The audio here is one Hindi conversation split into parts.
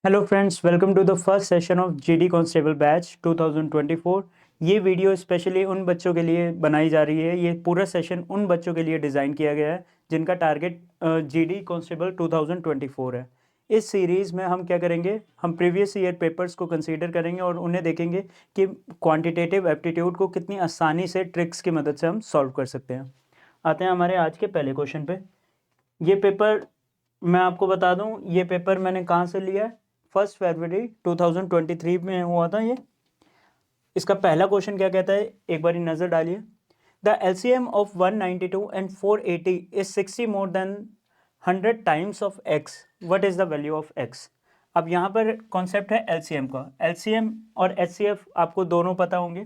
Hello friends, welcome to the first session of GD constable batch 2024। ये वीडियो स्पेशली उन बच्चों के लिए बनाई जा रही है। ये पूरा सेशन उन बच्चों के लिए डिज़ाइन किया गया है जिनका टारगेट जीडी कांस्टेबल 2024 है। इस सीरीज़ में हम क्या करेंगे, हम प्रीवियस ईयर पेपर्स को कंसीडर करेंगे और उन्हें देखेंगे कि क्वांटिटेटिव एप्टीट्यूड को कितनी आसानी से ट्रिक्स की मदद से हम सॉल्व कर सकते हैं। आते हैं हमारे आज के पहले क्वेश्चन पे। ये पेपर मैं आपको बता दूं, ये पेपर मैंने कहाँ से लिया है। 1 फरवरी 2023 में हुआ था ये। इसका पहला क्वेश्चन क्या कहता है, एक बार नज़र डालिए। The LCM of 192 and 480 is 60 more than 100 times of x. What is the value of x. अब यहाँ पर कॉन्सेप्ट है एलसीएम का। एलसीएम और एचसीएफ आपको दोनों पता होंगे।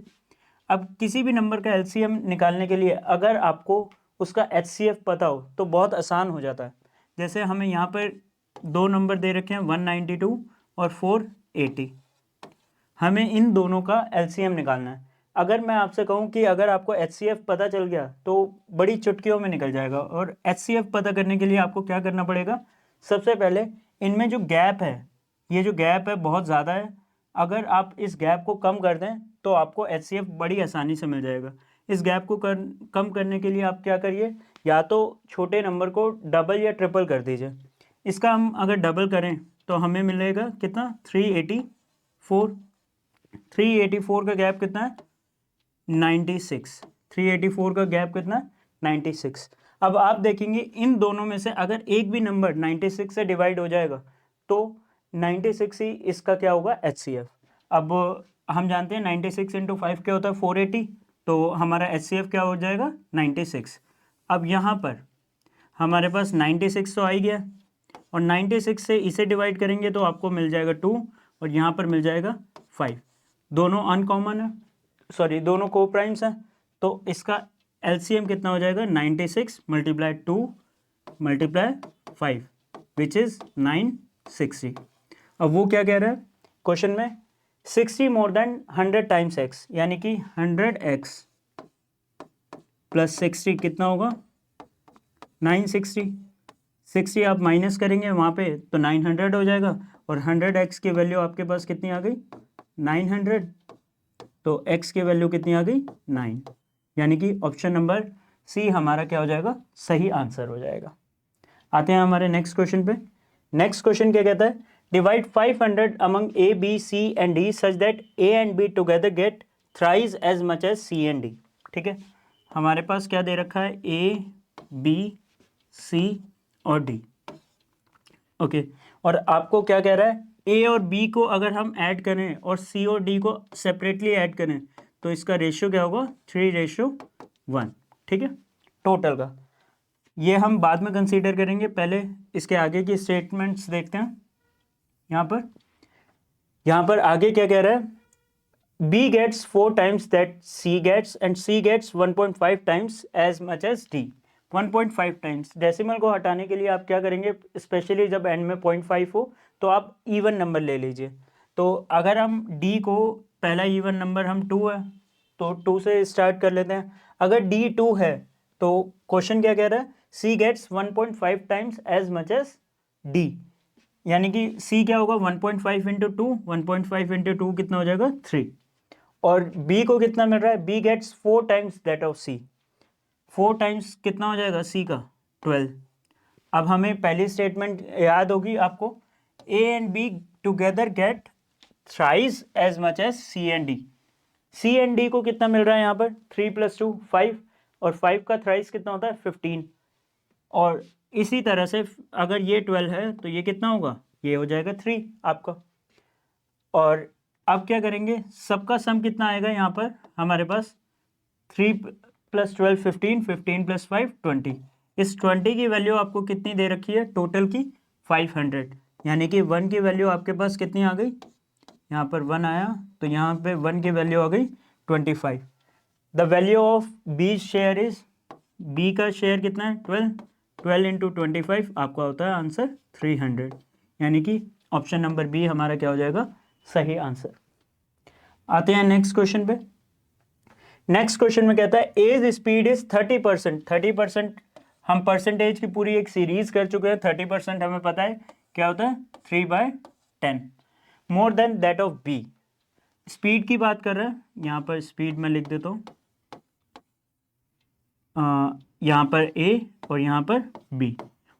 अब किसी भी नंबर का एलसीएम निकालने के लिए अगर आपको उसका एचसीएफ पता हो तो बहुत आसान हो जाता है। जैसे हमें यहाँ पर दो नंबर दे रखे हैं 192 और 480। हमें इन दोनों का एलसीएम निकालना है। अगर मैं आपसे कहूँ कि अगर आपको एचसीएफ पता चल गया तो बड़ी चुटकियों में निकल जाएगा। और एचसीएफ पता करने के लिए आपको क्या करना पड़ेगा, सबसे पहले इनमें जो गैप है, ये जो गैप है बहुत ज़्यादा है। अगर आप इस गैप को कम कर दें तो आपको एचसीएफ बड़ी आसानी से मिल जाएगा। इस गैप को कम करने के लिए आप क्या करिए, या तो छोटे नंबर को डबल या ट्रिपल कर दीजिए। इसका हम अगर डबल करें तो हमें मिलेगा कितना, 384। 384 का गैप कितना है, 96। 384 का गैप कितना है, 96। अब आप देखेंगे इन दोनों में से अगर एक भी नंबर 96 से डिवाइड हो जाएगा तो 96 ही इसका क्या होगा, एचसीएफ। अब हम जानते हैं 96 इंटू 5 क्या होता है, 480। तो हमारा एचसीएफ क्या हो जाएगा, 96। अब यहाँ पर हमारे पास 96 तो आ ही गया और 96 से इसे डिवाइड करेंगे तो आपको मिल जाएगा 2 और यहाँ पर मिल जाएगा 5। दोनों अनकॉमन है, सॉरी दोनों को प्राइम्स हैं। तो इसका एलसीएम कितना हो जाएगा, 96 मल्टीप्लाई 2 मल्टीप्लाई 5 विच इज़ 960। अब वो क्या कह रहा है क्वेश्चन में, 60 मोर देन 100 टाइम्स एक्स, यानी कि 100x प्लस 60 कितना होगा, 960। 60 आप माइनस करेंगे वहाँ पे तो 900 हो जाएगा और 100x की वैल्यू आपके पास कितनी आ गई, 900। तो x की वैल्यू कितनी आ गई, 9। यानी कि ऑप्शन नंबर सी हमारा क्या हो जाएगा, सही आंसर हो जाएगा। आते हैं हमारे नेक्स्ट क्वेश्चन पे। नेक्स्ट क्वेश्चन क्या कहता है, divide 500 among A B C and D such that A and B together get thrice as much as C and D. ठीक है, हमारे पास क्या दे रखा है, ए बी सी और डी। ओके, और आपको क्या कह रहा है, ए और बी को अगर हम ऐड करें और सी और डी को सेपरेटली ऐड करें तो इसका रेशियो क्या होगा, 3:1। ठीक है, टोटल का ये हम बाद में कंसीडर करेंगे, पहले इसके आगे की स्टेटमेंट्स देखते हैं। यहाँ पर आगे क्या कह रहा है, B gets 4 times that C gets and C gets 1.5 times as much as D. 1.5 times, decimal को हटाने के लिए आप क्या करेंगे, स्पेशली जब एंड में 0.5 हो तो आप इवन नंबर ले लीजिए। तो अगर हम डी को, पहला इवन नंबर हम 2 है तो 2 से स्टार्ट कर लेते हैं। अगर डी 2 है तो क्वेश्चन क्या कह रहा है, C gets 1.5 times as much as D, यानी कि सी क्या होगा, 1.5 इंटू 2, 1.5 इंटू 2 कितना हो जाएगा, 3। और बी को कितना मिल रहा है, B gets 4 times that of C. 4 times कितना हो जाएगा सी का, 12। अब हमें पहली स्टेटमेंट याद होगी आपको, A and B together get thrice as much as C and D. C and D को कितना मिल रहा है यहाँ पर, 3 + 2 5, और 5 का थ्राइस कितना होता है, 15। और इसी तरह से अगर ये 12 है तो ये कितना होगा, ये हो जाएगा 3 आपका। और अब क्या करेंगे, सबका सम कितना आएगा यहाँ पर हमारे पास, 3 + 12 15, 15 + 5 20। इस 20 की वैल्यू आपको कितनी दे रखी है, टोटल की 500। यानी कि 1 की वैल्यू आपके पास कितनी आ गई, यहाँ पर 1 आया तो यहाँ पे 1 की वैल्यू आ गई 25। The value of B share is, B का शेयर कितना है, 12। 12 इंटू 25 आपका होता है आंसर 300। यानी कि ऑप्शन नंबर बी हमारा क्या हो जाएगा, सही आंसर। आते हैं नेक्स्ट क्वेश्चन पे। नेक्स्ट क्वेश्चन में कहता है एज स्पीड इज 30%। 30%, हम परसेंटेज की पूरी एक सीरीज कर चुके हैं। 30% हमें पता है क्या होता है, 3/30। 10 more than that of B. Speed की बात कर रहे हैं, यहाँ पर स्पीड मैं लिख देता हूँ, यहाँ पर ए और यहाँ पर बी।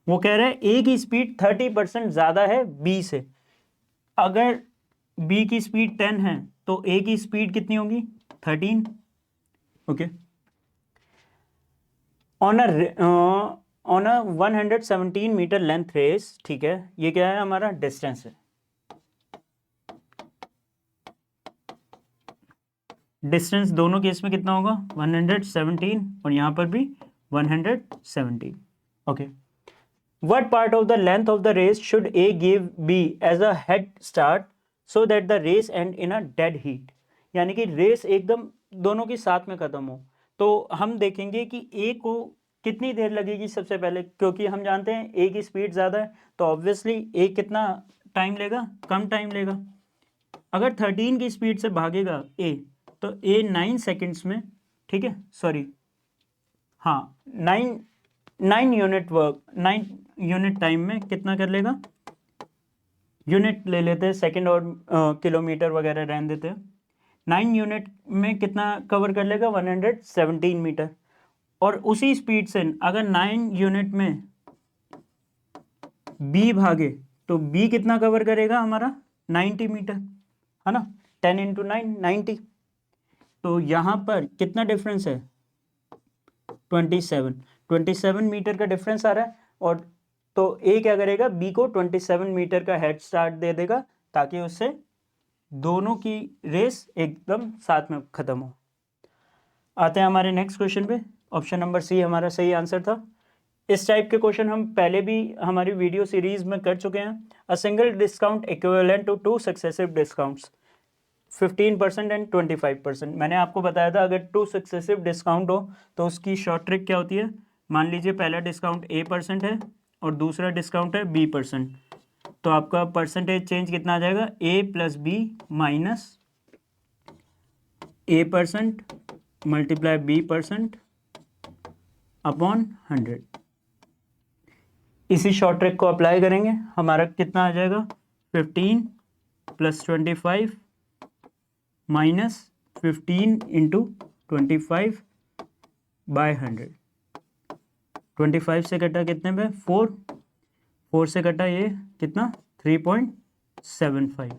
वो कह रहा है ए की स्पीड 30% ज़्यादा है बी से। अगर बी की स्पीड 10 है तो ए की स्पीड कितनी होगी? 13। Okay, on a 117 metre length race, ठीक है, ये क्या है? हमारा डिस्टेंस है। डिस्टेंस दोनों केस में कितना होगा? 117 और यहाँ पर भी 117। Okay, what part of the length of the race should A give B as a head start so that the race end in a dead heat? यानी कि रेस एकदम दोनों के साथ में खत्म हो। तो हम देखेंगे कि ए को कितनी देर लगेगी सबसे पहले, क्योंकि हम जानते हैं ए की स्पीड ज़्यादा है तो ऑब्वियसली ए कितना टाइम लेगा? कम टाइम लेगा। अगर 13 की स्पीड से भागेगा ए तो ए 9 सेकेंड्स में, ठीक है, सॉरी हाँ, 9 यूनिट वर्क, 9 यूनिट टाइम में कितना कर लेगा? यूनिट ले लेते हैं, सेकंड और किलोमीटर वगैरह रहने देते हैं। 9 यूनिट में कितना कवर कर लेगा? 117 मीटर। और उसी स्पीड से अगर 9 यूनिट में बी भागे तो बी कितना कवर करेगा हमारा? 90 मीटर, है ना। 10 इंटू 9 90। तो यहाँ पर कितना डिफरेंस है? 27 मीटर का डिफरेंस आ रहा है। और तो ए क्या करेगा? बी को 27 मीटर का हेड स्टार्ट दे देगा ताकि उससे दोनों की रेस एकदम साथ में खत्म हो। आते हैं हमारे नेक्स्ट क्वेश्चन पे। ऑप्शन नंबर सी हमारा सही आंसर था। इस टाइप के क्वेश्चन हम पहले भी हमारी वीडियो सीरीज में कर चुके हैं। A single discount equivalent to 2 successive discounts 15% and 25%। मैंने आपको बताया था अगर 2 सक्सेसिव डिस्काउंट हो तो उसकी शॉर्ट ट्रिक क्या होती है? मान लीजिए पहला डिस्काउंट A% है और दूसरा डिस्काउंट है B%, तो आपका परसेंटेज चेंज कितना आ जाएगा? A plus B minus A% multiply B% upon 100। इसी शॉर्ट ट्रिक को अप्लाई करेंगे, हमारा कितना आ जाएगा? 15 प्लस 25 माइनस 15 इंटू 25 बाय 100। 25 से कटा कितने में? 4 से कटा ये कितना? 3.75।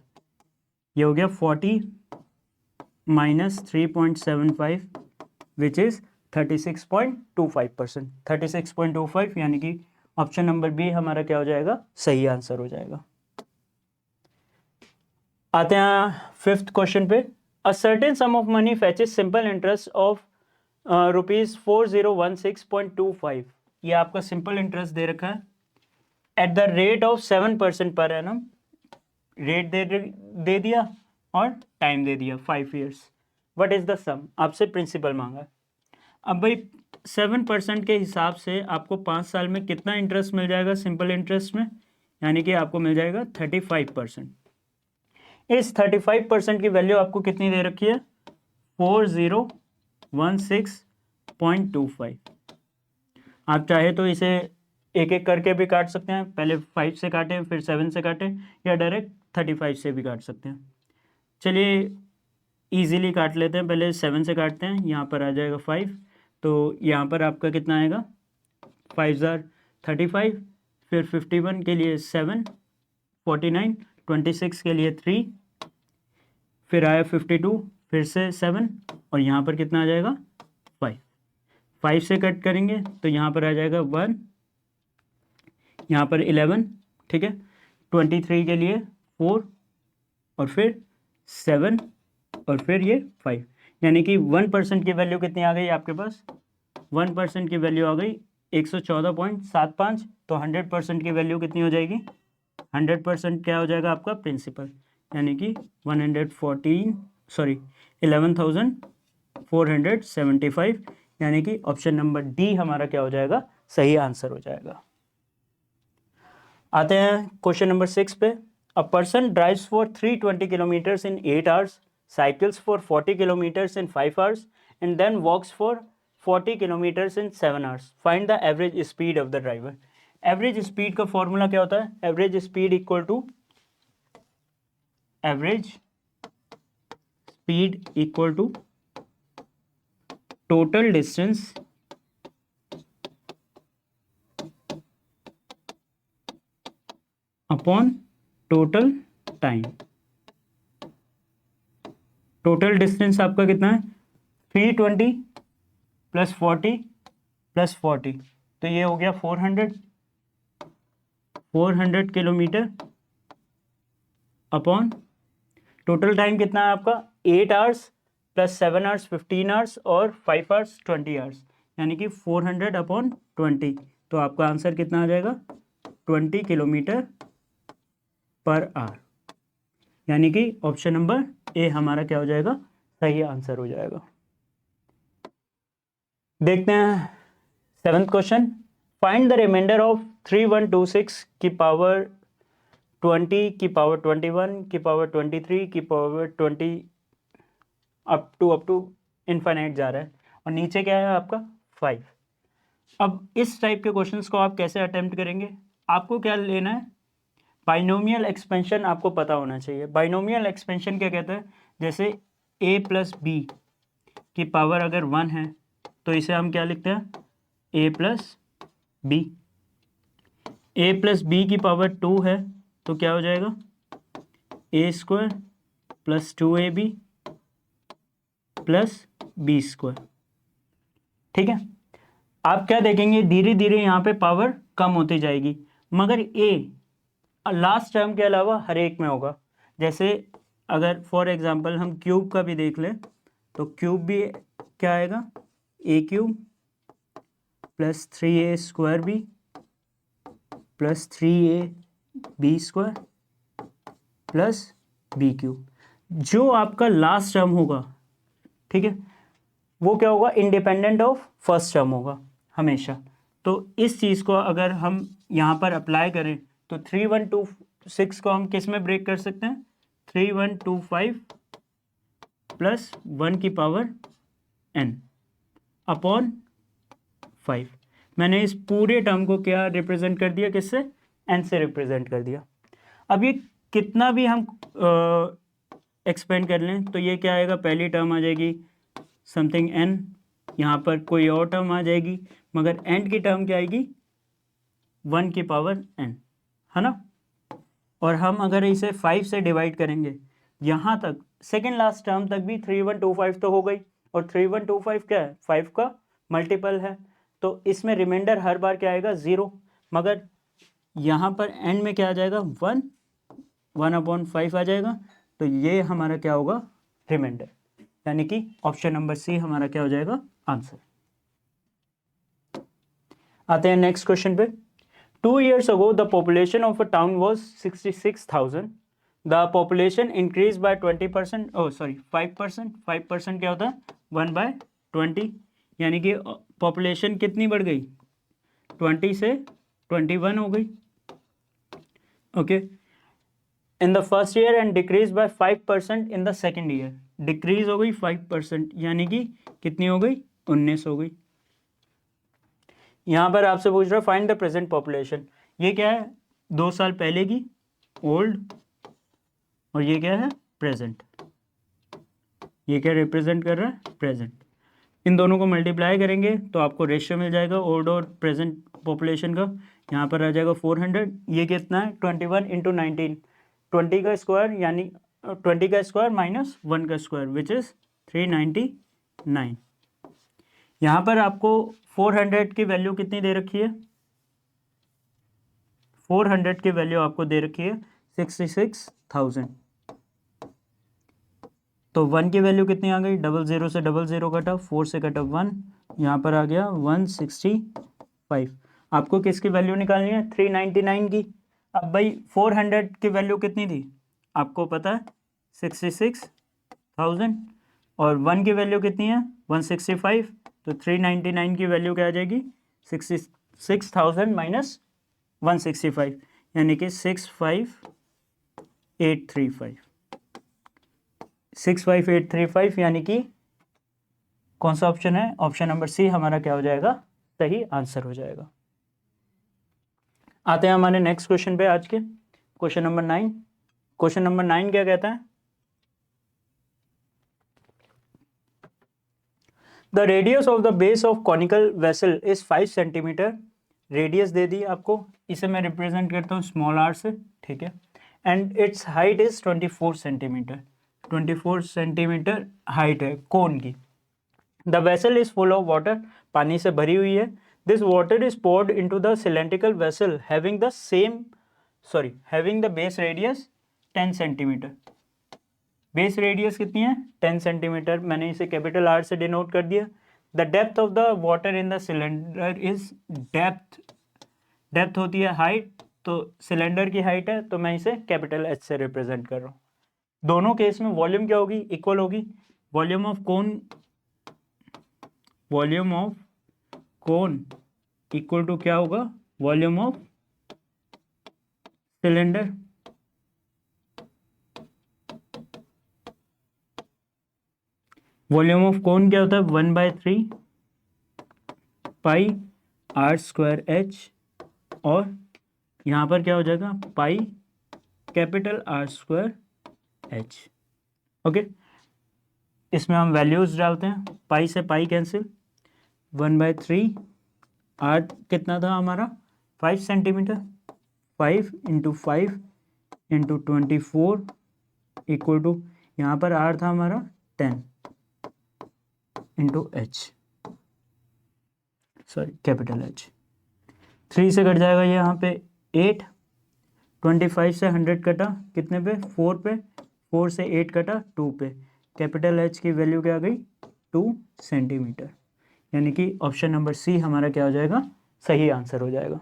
ये हो गया 40 माइनस 3.75 विच इज़ 36.25%। 36.25 यानी कि ऑप्शन नंबर बी हमारा क्या हो जाएगा? सही आंसर हो जाएगा। आते हैं फिफ्थ क्वेश्चन पे। A certain sum of money fetches simple interest of ₹4016.25। ये आपका सिंपल इंटरेस्ट दे रखा है at the rate of 7% per annum. Rate दे दिया और टाइम दे दिया 5 ईयर्स। व्हाट इज द सम? आपसे प्रिंसिपल मांगा है। अब भाई 7% के हिसाब से आपको 5 साल में कितना इंटरेस्ट मिल जाएगा सिंपल इंटरेस्ट में? यानी कि आपको मिल जाएगा 35%। इस 35% की वैल्यू आपको कितनी दे रखी है? 4016.25। आप चाहे तो इसे एक एक करके भी काट सकते हैं, पहले 5 से काटें फिर 7 से काटें, या डायरेक्ट 35 से भी काट सकते हैं। चलिए इजीली काट लेते हैं, पहले 7 से काटते हैं। यहाँ पर आ जाएगा 5, तो यहाँ पर आपका कितना आएगा? 5 ज़ार 35, फिर 51 के लिए 7, 49, 26 के लिए 3, फिर आया 52, फिर से 7, और यहाँ पर कितना आ जाएगा? 5। 5 से कट करेंगे तो यहाँ पर आ जाएगा 1, यहाँ पर 11, ठीक है, 23 के लिए 4, और फिर 7, और फिर ये 5। यानी कि 1% की वैल्यू कितनी आ गई आपके पास? 1% की वैल्यू आ गई 114.75। तो 100% की वैल्यू कितनी हो जाएगी? 100% क्या हो जाएगा आपका? प्रिंसिपल, यानी कि 11,475, यानी कि ऑप्शन नंबर डी हमारा क्या हो जाएगा? सही आंसर हो जाएगा। आते हैं क्वेश्चन नंबर 6 पे। A person drives for 320 kilometres in 8 hours, cycles for 40 kilometres in 5 hours and then walks for 40 kilometres in 7 hours. Find the average speed of the driver. Average speed का फॉर्मूला क्या होता है? Average speed equal to average speed equal to total distance upon total time. Total distance आपका कितना है 320 प्लस 40 प्लस 40, तो ये हो गया 400 किलोमीटर अपॉन टोटल टाइम कितना है आपका 8 आवर्स प्लस 7 आवर्स 15 आवर्स और 5 आवर्स 20 आवर्स, यानी कि 400 अपॉन 20, तो आपका आंसर कितना आ जाएगा 20 किलोमीटर पर आवर, यानी कि ऑप्शन नंबर ए हमारा क्या हो जाएगा सही आंसर हो जाएगा। देखते हैं 7th question, find the reminder of 3126 की पावर 20 की पावर 21 की पावर 23 की पावर 20 अप टू इनफाइनाइट जा रहा है और नीचे क्या है आपका 5। अब इस टाइप के क्वेश्चंस को आप कैसे अटेम्प्ट करेंगे, आपको क्या लेना है बाइनोमियल एक्सपेंशन आपको पता होना चाहिए। बाइनोमियल एक्सपेंशन क्या कहता है, जैसे a प्लस बी की पावर अगर 1 है तो इसे हम क्या लिखते हैं a plus B, a plus B की पावर 2 है तो क्या हो जाएगा a square plus 2ab plus B square. ठीक है, आप क्या देखेंगे धीरे धीरे यहाँ पे पावर कम होती जाएगी, मगर a लास्ट टर्म के अलावा हर एक में होगा। जैसे अगर फॉर एग्जांपल हम क्यूब का भी देख लें तो क्यूब भी क्या आएगा a cube plus 3a square B plus 3a B square plus B cube. जो आपका लास्ट टर्म होगा, ठीक है, वो क्या होगा इंडिपेंडेंट ऑफ फर्स्ट टर्म होगा हमेशा। तो इस चीज़ को अगर हम यहाँ पर अप्लाई करें तो 3126 को हम किस में ब्रेक कर सकते हैं 3125 प्लस 1 की पावर n अपॉन 5। मैंने इस पूरे टर्म को क्या रिप्रेजेंट कर दिया, किससे n से रिप्रेजेंट कर दिया। अब ये कितना भी हम एक्सपेंड कर लें तो ये क्या आएगा, पहली टर्म आ जाएगी समथिंग n, यहाँ पर कोई और टर्म आ जाएगी, मगर एंड की टर्म क्या आएगी 1 की पावर n, है ना। और हम अगर इसे 5 से डिवाइड करेंगे यहाँ तक सेकेंड लास्ट टर्म तक भी 3125 तो हो गई, और 3125 क्या है 5 का मल्टीपल है, तो इसमें रिमाइंडर हर बार क्या आएगा 0, मगर यहाँ पर एंड में क्या आ जाएगा 1/5 आ जाएगा, तो ये हमारा क्या होगा रिमाइंडर, यानी कि ऑप्शन नंबर सी हमारा क्या हो जाएगा आंसर। आते हैं नेक्स्ट क्वेश्चन पे। 2 years ago the population of a town was 66,000. The population increased by 20%, 5%। क्या होता है 1/20, यानी कि पॉपुलेशन कितनी बढ़ गई 20 से 21 हो गई। Okay, in the first year and decrease by 5% in the second year. Decrease हो गई 5%, यानी कि कितनी हो गई 19 हो गई। यहाँ पर आपसे पूछ रहा है फाइंड द प्रेजेंट पॉपुलेशन। ये क्या है 2 साल पहले की ओल्ड, और ये क्या है प्रेजेंट। ये क्या रिप्रेजेंट कर रहा है प्रेजेंट। इन दोनों को मल्टीप्लाई करेंगे तो आपको रेशियो मिल जाएगा ओल्ड और प्रेजेंट पॉपुलेशन का। यहाँ पर आ जाएगा 400, ये कितना है 21 × 19, 20 का स्क्वायर यानी 20 का स्क्वायर माइनस 1 का स्क्वायर विच इज़ 399। यहाँ पर आपको 400 की वैल्यू कितनी दे रखी है, 400 की वैल्यू आपको दे रखी है 66,000। तो 1 की वैल्यू कितनी आ गई, 00 से 00 कटा, 4 से कटा 1, यहाँ पर आ गया 165। आपको किसकी वैल्यू निकालनी है 399 की। अब भाई 400 की वैल्यू कितनी थी आपको पता है 66,000, और 1 की वैल्यू कितनी है 165, तो 399 की वैल्यू क्या आ जाएगी 66,000 माइनस 165, यानी कि 65835, यानी कि कौन सा ऑप्शन है, ऑप्शन नंबर सी हमारा क्या हो जाएगा सही आंसर हो जाएगा। आते हैं हमारे नेक्स्ट क्वेश्चन पे, आज के क्वेश्चन नंबर 9। क्वेश्चन नंबर 9 क्या कहता है? The radius of the base of conical vessel is 5 centimetre. Radius दे दी आपको, इसे मैं रिप्रेजेंट करता हूँ स्मॉल आर से, ठीक है। And its height is 24 centimetre. 24 centimetre height है कोन की। The vessel is full of water, पानी से भरी हुई है। This water is poured into the cylindrical vessel having the base radius 10 centimetre. Base radius कितनी है? 10 सेंटीमीटर। मैंने इसे कैपिटल आर से डिनोट कर दिया। The depth of the water in the cylinder is depth होती है हाइट, तो सिलेंडर की हाइट है, तो मैं इसे कैपिटल एच से रिप्रेजेंट कर रहा हूँ। दोनों केस में वॉल्यूम क्या होगी? इक्वल होगी। Volume of cone equal to क्या होगा? Volume of cylinder. Volume of cone क्या होता है? 1/3 पाई आर स्क्वायर एच, और यहाँ पर क्या हो जाएगा? Pi capital R square H. Okay, इसमें हम वैल्यूज डालते हैं। पाई से पाई कैंसिल, 1/3 आर कितना था हमारा? 5 centimetre. 5 into 5 into 24 equal to, यहाँ पर आर था हमारा 10 into H, sorry capital H. 3 से कट जाएगा ये यहाँ पे 8। 25 से 100 कटा कितने पे? 4 पे। 4 से 8 कटा 2 पे। कैपिटल एच की वैल्यू क्या आ गई? 2 सेंटीमीटर। यानी कि ऑप्शन नंबर सी हमारा क्या हो जाएगा? सही आंसर हो जाएगा।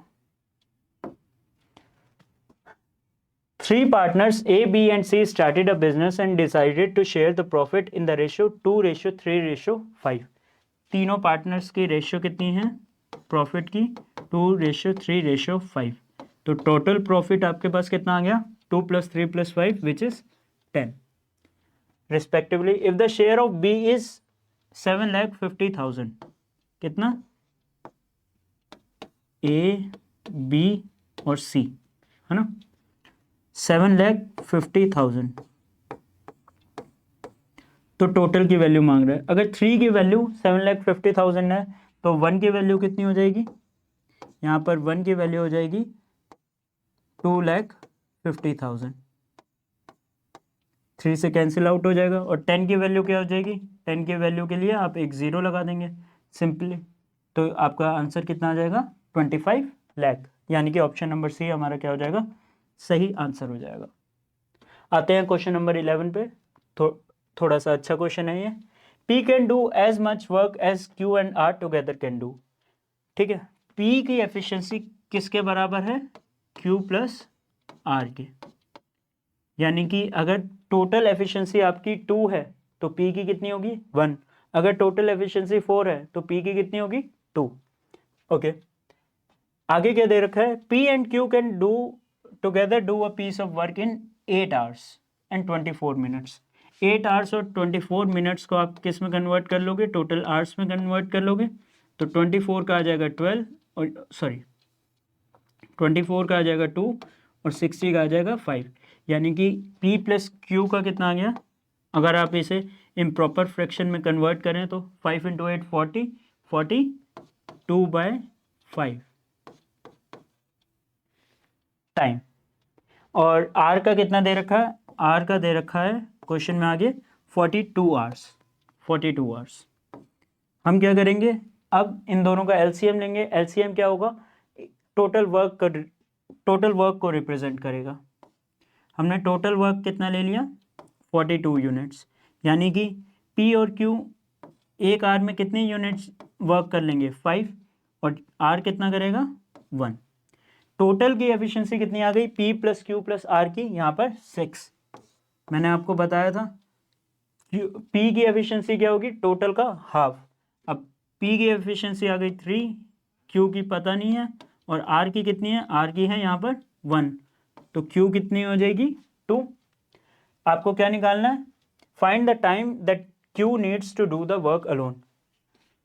3 partners A, B and C started a business and decided to share the profit in the ratio 2:3:5। तीनों पार्टनर्स की रेशियो कितनी है प्रॉफिट की? 2:3:5। तो टोटल प्रॉफिट आपके पास कितना आ गया? 2 + 3 + 5 which is 10 respectively. If the share of B is 7,50,000, कितना? ए, बी और सी, है ना? 7,50,000 तो टोटल की वैल्यू मांग रहा है। अगर 3 की वैल्यू 7,50,000 है तो 1 की वैल्यू कितनी हो जाएगी? यहाँ पर 1 की वैल्यू हो जाएगी 2,50,000। 3 से कैंसिल आउट हो जाएगा। और 10 की वैल्यू क्या हो जाएगी? 10 की वैल्यू के लिए आप एक ज़ीरो लगा देंगे सिंपली, तो आपका आंसर कितना आ जाएगा? 25 लाख। यानी कि ऑप्शन नंबर सी हमारा क्या हो जाएगा? सही आंसर हो जाएगा। आते हैं क्वेश्चन नंबर 11 पे। थोड़ा सा अच्छा क्वेश्चन है ये। P can do as much work as Q and R together can do. ठीक है, P की एफिशिएंसी किसके बराबर है? Q + R के। यानी कि अगर टोटल एफिशिएंसी आपकी 2 है तो P की कितनी होगी? 1। अगर टोटल एफिशिएंसी 4 है तो P की कितनी होगी? 2। ओके, आगे क्या दे रखा है? P and Q can do together do a piece of work in 8 hours and 24 minutes। 8 hours और 24 मिनट्स को आप किस में कन्वर्ट कर लोगे? टोटल आवर्स में कन्वर्ट कर लोगे। तो 24 का आ जाएगा 12, और सॉरी 24 का आ जाएगा 2 और 60 का आ जाएगा 5। यानी कि P + Q का कितना आ गया? अगर आप इसे इम्प्रॉपर फ्रैक्शन में कन्वर्ट करें तो 5 × 8 40, 42/5 टाइम। और R का कितना दे रखा है? R का दे रखा है क्वेश्चन में आगे 42 आवर्स। 42 आवर्स। हम क्या करेंगे? अब इन दोनों का एलसीएम लेंगे। एलसीएम क्या होगा? टोटल वर्क को रिप्रेजेंट करेगा। हमने टोटल वर्क कितना ले लिया? 42 यूनिट्स। यानी कि P और Q एक आर में कितने यूनिट्स वर्क कर लेंगे? 5। और R कितना करेगा? 1। टोटल की एफिशिएंसी कितनी आ गई? P + Q + R की यहाँ पर 6। मैंने आपको बताया था P की एफिशिएंसी क्या होगी? टोटल का हाफ। अब P की एफिशिएंसी आ गई 3, Q की पता नहीं है, और R की कितनी है? R की है यहाँ पर 1, तो Q कितनी हो जाएगी? 2। आपको क्या निकालना है? Find the time that Q needs to do the work alone.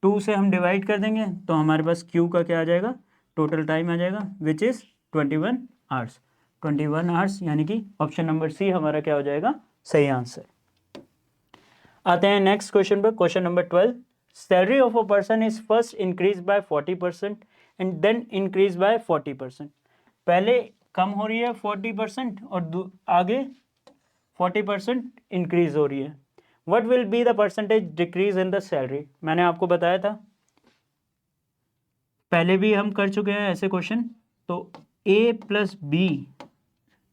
2 से हम डिवाइड कर देंगे तो हमारे पास Q का क्या आ जाएगा? टोटल टाइम आ जाएगा विच इज़ 21 आवर्स। 21 आवर्स, यानी कि ऑप्शन नंबर सी हमारा क्या हो जाएगा, सही आंसर। आते हैं नेक्स्ट क्वेश्चन पर, question number 12। Salary of a person is first increase by 40% and then increase by 40%। पहले कम हो रही है 40% और आगे 40% इंक्रीज हो रही है। What will be the percentage decrease in the salary. मैंने आपको बताया था, पहले भी हम कर चुके हैं ऐसे क्वेश्चन। तो ए प्लस बी,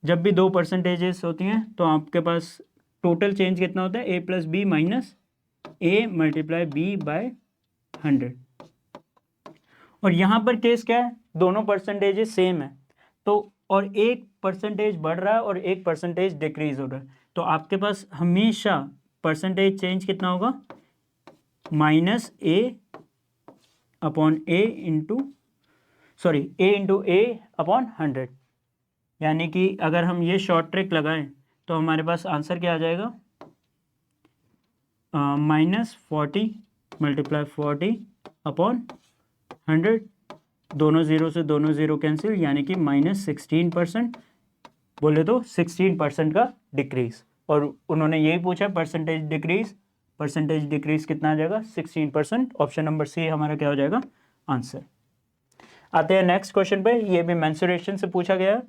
जब भी दो परसेंटेजेस होती हैं तो आपके पास टोटल चेंज कितना होता है, ए plus B minus A multiply B bye 100। और यहाँ पर केस क्या है, दोनों परसेंटेजेस सेम है, तो और एक परसेंटेज बढ़ रहा है और एक परसेंटेज डिक्रीज हो रहा है, तो आपके पास हमेशा परसेंटेज चेंज कितना होगा, माइनस ए अपॉन ए इंटू ए अपॉन 100। यानी कि अगर हम ये शॉर्ट ट्रिक लगाएं तो हमारे पास आंसर क्या आ जाएगा, -40 मल्टीप्लाई 40 अपॉन 100। दोनों जीरो से दोनों जीरो कैंसिल, यानी कि -16%, बोले तो 16% का डिक्रीज। और उन्होंने यही पूछा परसेंटेज डिक्रीज कितना आ जाएगा, 16%। ऑप्शन नंबर सी हमारा क्या हो जाएगा, आंसर। आते हैं नेक्स्ट क्वेश्चन पे, ये भी मेंसुरेशन से पूछा गया है।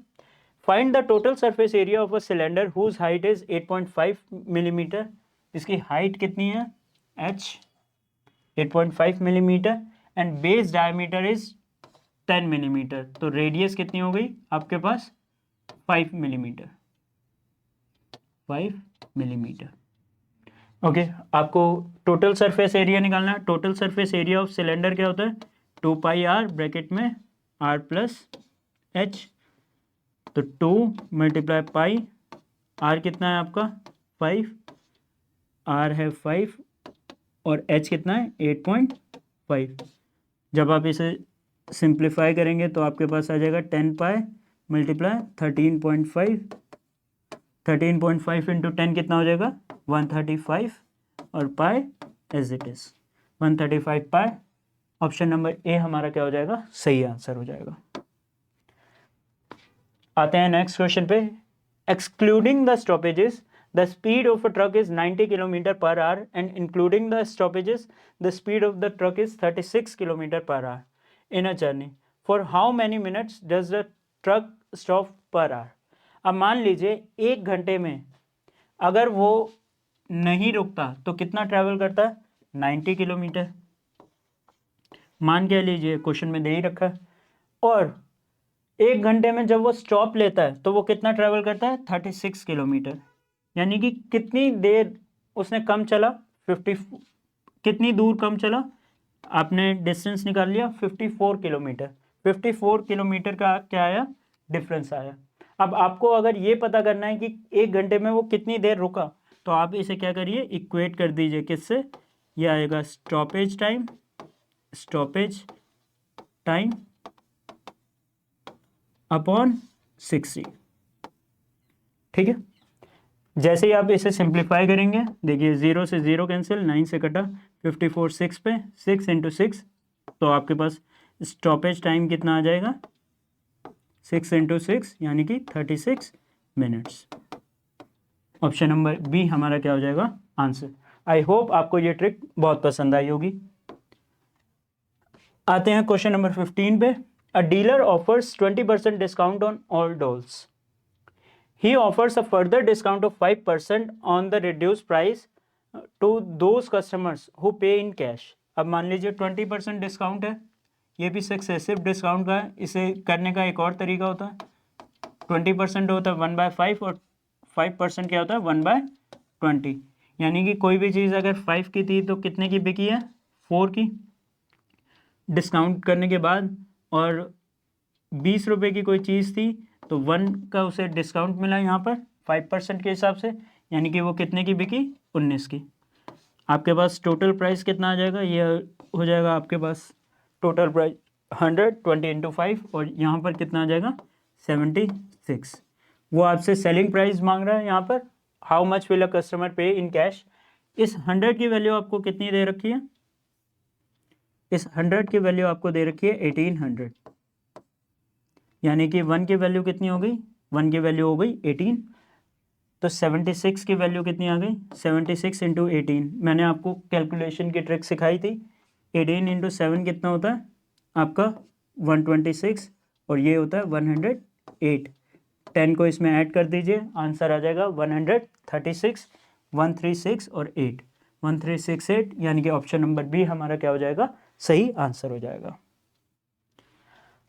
Find the total surface area of a cylinder whose height is 8.5 millimetre. इसकी हाइट कितनी है, h 8.5 millimetre and base diameter is 10 millimetre. तो रेडियस कितनी हो गई आपके पास, 5 मिलीमीटर। ओके, आपको टोटल सरफेस एरिया निकालना है। Total surface area of cylinder क्या होता है, 2 पाई आर ब्रैकेट में r प्लस एच। तो 2 मल्टीप्लाई पाई, r कितना है आपका 5, r है 5 और h कितना है 8.5। जब आप इसे सिंप्लीफाई करेंगे तो आपके पास आ जाएगा 10 पाई मल्टीप्लाई 13.5। 13.5 इंटू 10 कितना हो जाएगा, 135 और pi as it is 135 pi. Option number A हमारा क्या हो जाएगा, सही आंसर हो जाएगा। आते हैं नेक्स्ट क्वेश्चन पे। Excluding the stoppages the speed of a truck is 90 kilometre per hour and including the stoppages the speed of the truck is 36 kilometre per hour in a journey. For how many minutes does the truck stop per hour. अब मान लीजिए 1 घंटे में अगर वो नहीं रुकता तो कितना ट्रैवल करता है, 90 किलोमीटर मान के लीजिए, क्वेश्चन में दे ही रखा है। और 1 घंटे में जब वो स्टॉप लेता है तो वो कितना ट्रैवल करता है, 36 किलोमीटर। यानी कि कितनी देर उसने कम चला, 50, कितनी दूर कम चला, आपने डिस्टेंस निकाल लिया 54 किलोमीटर। 54 किलोमीटर का क्या आया, डिफरेंस आया। अब आपको अगर ये पता करना है कि 1 घंटे में वो कितनी देर रुका, तो आप इसे क्या करिए, इक्वेट कर दीजिए किससे, ये आएगा स्टॉपेज टाइम अपॉन 60। ठीक है, जैसे ही आप इसे सिंप्लीफाई करेंगे, देखिए 0 से 0 कैंसिल, 9 से कटा, 54 6 पे, 6 इंटू 6, तो आपके पास स्टॉपेज टाइम कितना आ जाएगा, 6 इंटू 6 यानी कि 36 मिनट्स। ऑप्शन नंबर बी हमारा क्या हो जाएगा, आंसर। आई होप आपको ये ट्रिक बहुत पसंद आई होगी। आते हैं क्वेश्चन नंबर 15 पे। अ dealer offers 20% discount on all dolls. He offers a further discount of 5% on the reduced price to those customers who pay in cash. अब मान लीजिए 20% डिस्काउंट है, ये भी सक्सेसिव डिस्काउंट का है। इसे करने का एक और तरीका होता है, 20% होता है 1/5 और 5% क्या होता है 1/20। यानी कि कोई भी चीज़ अगर 5 की थी तो कितने की बिकी है, 4 की डिस्काउंट करने के बाद, और 20 रुपये की कोई चीज़ थी तो 1 का उसे डिस्काउंट मिला यहाँ पर 5% के हिसाब से, यानी कि वो कितने की बिकी, 19 की। आपके पास टोटल प्राइस कितना आ जाएगा, ये हो जाएगा आपके पास टोटल प्राइस 120 इंटू 5 और यहाँ पर कितना आ जाएगा 76। वो आपसे सेलिंग प्राइस मांग रहा है यहाँ पर, how much will a customer पे इन कैश। इस 100 की वैल्यू आपको कितनी दे रखी है, इस 100 की वैल्यू आपको दे रखी है 1800, यानी कि 1 की वैल्यू कितनी हो गई 1 की वैल्यू हो गई 18, तो 76 की वैल्यू कितनी आ गई 76 इंटू 18। मैंने आपको कैलकुलेशन की ट्रिक सिखाई थी। 18 इंटू 7 कितना होता है आपका 126 और ये होता है 108। 10 को इसमें ऐड कर दीजिए, आंसर आ जाएगा 136, 136 और 8, 1368, यानी कि ऑप्शन नंबर बी हमारा क्या हो जाएगा, सही आंसर हो जाएगा।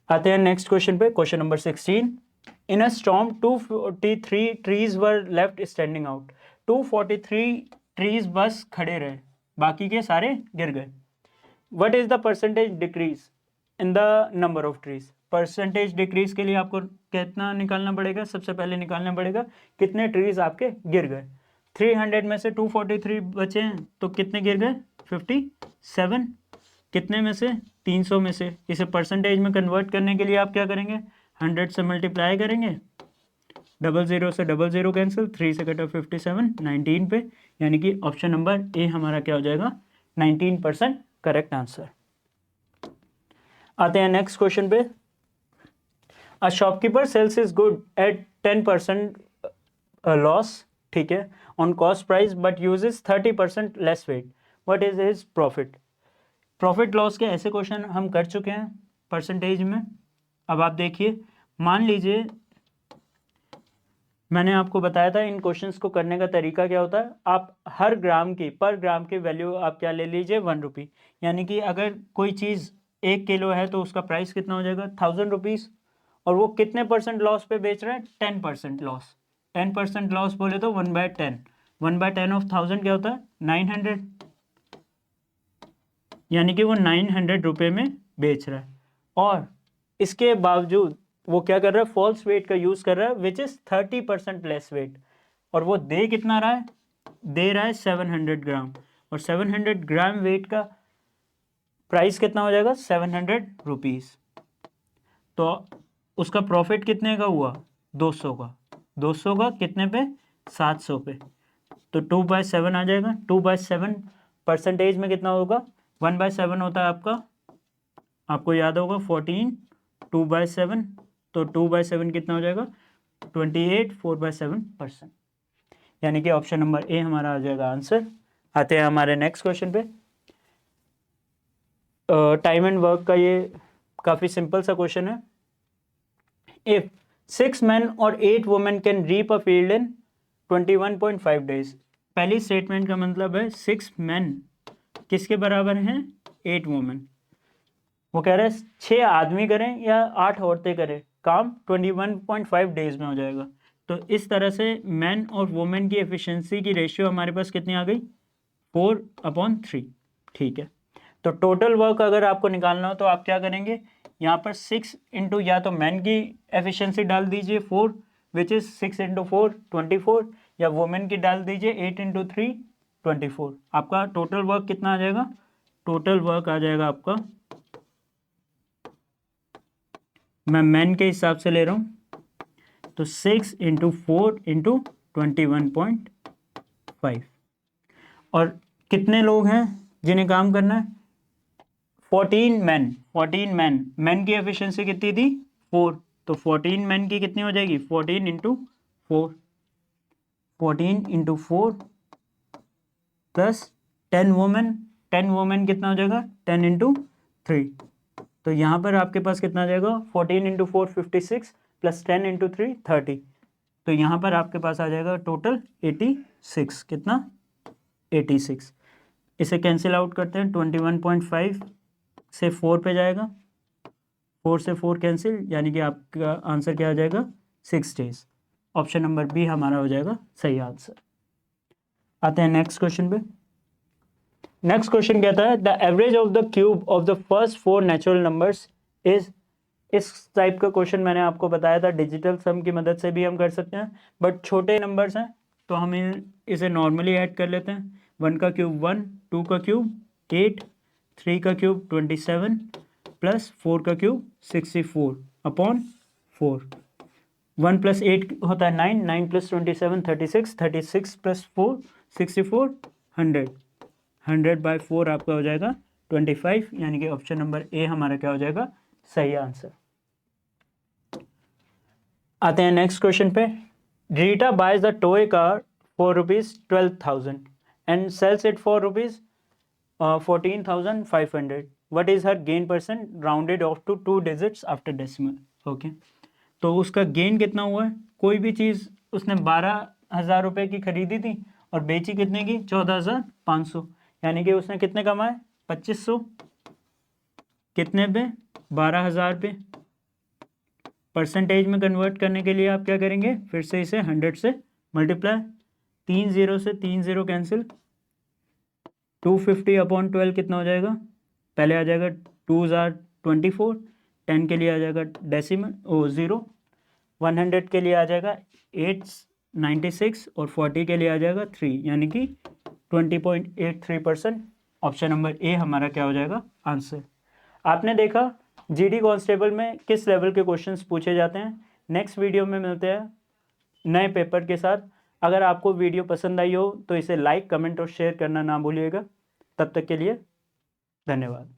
आते हैं नेक्स्ट क्वेश्चन पे, क्वेश्चन नंबर 16। इन अ स्टॉर्म 243 ट्रीज वर लेफ्ट स्टैंडिंग आउट। 243 ट्रीज बस खड़े रहे, बाकी के सारे गिर गए। What is the percentage decrease in the number of trees. Percentage decrease के लिए आपको कितना निकालना पड़ेगा, सबसे पहले निकालना पड़ेगा कितने ट्रीज आपके गिर गए। 300 में से 243 बचे हैं तो कितने गिर गए 57। कितने में से 300 में से। इसे परसेंटेज में कन्वर्ट करने के लिए आप क्या करेंगे, 100 से मल्टीप्लाई करेंगे, 00 से 00 कैंसिल, 3 से कटा 57, 19 पे, यानी कि ऑप्शन नंबर ए हमारा क्या हो जाएगा 19% करेक्ट आंसर। आते हैं नेक्स्ट क्वेश्चन पे। A shopkeeper sells his goods at 10% loss, ठीक है, on cost price but uses 30% less weight, what is his profit. Profit loss के ऐसे क्वेश्चन हम कर चुके हैं परसेंटेज में। अब आप देखिए, मान लीजिए मैंने आपको बताया था इन क्वेश्चंस को करने का तरीका क्या होता है। आप हर ग्राम की, पर ग्राम की वैल्यू आप क्या ले लीजिए 1 रुपी, यानी कि अगर कोई चीज़ 1 किलो है तो उसका प्राइस कितना हो जाएगा 1000 रुपीज़, और वो कितने परसेंट लॉस पे बेच रहा है 10% लॉस। 10% लॉस बोले तो 1/10, 1/10 ऑफ 1000 क्या होता है 900, यानी कि वो 900 रुपये में बेच रहा है। और इसके बावजूद वो क्या कर रहा है, फॉल्स वेट का यूज़ कर रहा है विच इज़ 30% लेस वेट, और वो दे कितना रहा है, दे रहा है 700 ग्राम, और 700 ग्राम वेट का प्राइस कितना हो जाएगा 700 रुपीज़। तो उसका प्रॉफिट कितने का हुआ 200 का, 200 का कितने पे 700 पे, तो 2/7 आ जाएगा। 2/7 परसेंटेज में कितना होगा 1/7 होता है आपका, आपको याद होगा 14, 2/7, तो 2/7 कितना हो जाएगा 28, 4/7%, यानी कि ऑप्शन नंबर ए हमारा आ जाएगा आंसर। आते हैं हमारे नेक्स्ट क्वेश्चन पे। टाइम एंड वर्क का ये काफ़ी सिंपल सा क्वेश्चन है। इफ 6 men और 8 women can reap a field in 21.5 days। पहली स्टेटमेंट का मतलब है 6 men किसके बराबर हैं 8 वुमेन। वो कह रहे हैं 6 आदमी करें या 8 औरतें करें, काम 21.5 डेज में हो जाएगा। तो इस तरह से मैन और वुमेन की एफिशिएंसी की रेशियो हमारे पास कितनी आ गई 4/3, ठीक है। तो टोटल वर्क अगर आपको निकालना हो तो आप क्या करेंगे, यहाँ पर 6 इंटू या तो मैन की एफिशिएंसी डाल दीजिए 4 विच इज़ 6 इंटू 4 24, या वुमेन की डाल दीजिए 8 इंटू 3 24। आपका टोटल वर्क कितना आ जाएगा, टोटल वर्क आ जाएगा आपका, मैं मैन के हिसाब से ले रहा हूँ, तो 6 इंटू 4 इंटू 21.5, और कितने लोग हैं जिन्हें काम करना है 14 मैन। 14 मैन, मैन की एफिशिएंसी कितनी थी 4, तो 14 मैन की कितनी हो जाएगी 14 into 4, 14 into 4 plus 10 women, 10 women कितना हो जाएगा 10 इंटू 3, तो यहाँ पर आपके पास कितना आ जाएगा 14 इंटू 4 56 प्लस 10 इंटू 3 30, तो यहाँ पर आपके पास आ जाएगा टोटल 86, कितना 86। इसे कैंसिल आउट करते हैं, 21.5 से 4 पे जाएगा, 4 से 4 कैंसिल, यानी कि आपका आंसर क्या आ जाएगा 6 डेज। ऑप्शन नंबर बी हमारा हो जाएगा सही आंसर। आते हैं नेक्स्ट क्वेश्चन पे। नेक्स्ट क्वेश्चन कहता है the average of the cube of the first 4 natural numbers is. इस टाइप का क्वेश्चन मैंने आपको बताया था, डिजिटल सम की मदद से भी हम कर सकते हैं, बट छोटे नंबर्स हैं तो हम इसे नॉर्मली ऐड कर लेते हैं। 1 का क्यूब 1, 2 का क्यूब 8, 3 का क्यूब 27 प्लस 4 का क्यूब 64/4। 1 प्लस 8 होता है 9, 9 प्लस 27 36, 36 प्लस 4 64, 100, 100/4 आपका हो जाएगा 25, यानी कि ऑप्शन नंबर ए हमारा क्या हो जाएगा सही आंसर। आते हैं नेक्स्ट क्वेश्चन पे। Rita buys a toy car for ₹12,000 and sells it for ₹14,500. What is her gain percent rounded off to 2 digits after decimal. Okay, तो उसका गेन कितना हुआ है? कोई भी चीज़ उसने 12,000 रुपये की खरीदी थी और बेची कितने की? 14,500, यानी कि उसने कितने कमाए? 2,500। कितने पे? 12,000 पे। परसेंटेज में कन्वर्ट करने के लिए आप क्या करेंगे? फिर से इसे 100 से मल्टीप्लाई, 3 0 से 3 0 कैंसिल, 250/12 कितना हो जाएगा? पहले आ जाएगा 2,024, 10 के लिए आ जाएगा डेसिमल 0, 100 के लिए आ जाएगा 896 और 40 के लिए आ जाएगा 3, यानी कि 20.83%। ऑप्शन नंबर ए हमारा क्या हो जाएगा? आंसर। आपने देखा जीडी कांस्टेबल में किस लेवल के क्वेश्चंस पूछे जाते हैं। नेक्स्ट वीडियो में मिलते हैं नए पेपर के साथ। अगर आपको वीडियो पसंद आई हो तो इसे लाइक, कमेंट और शेयर करना ना भूलिएगा। तब तक के लिए धन्यवाद।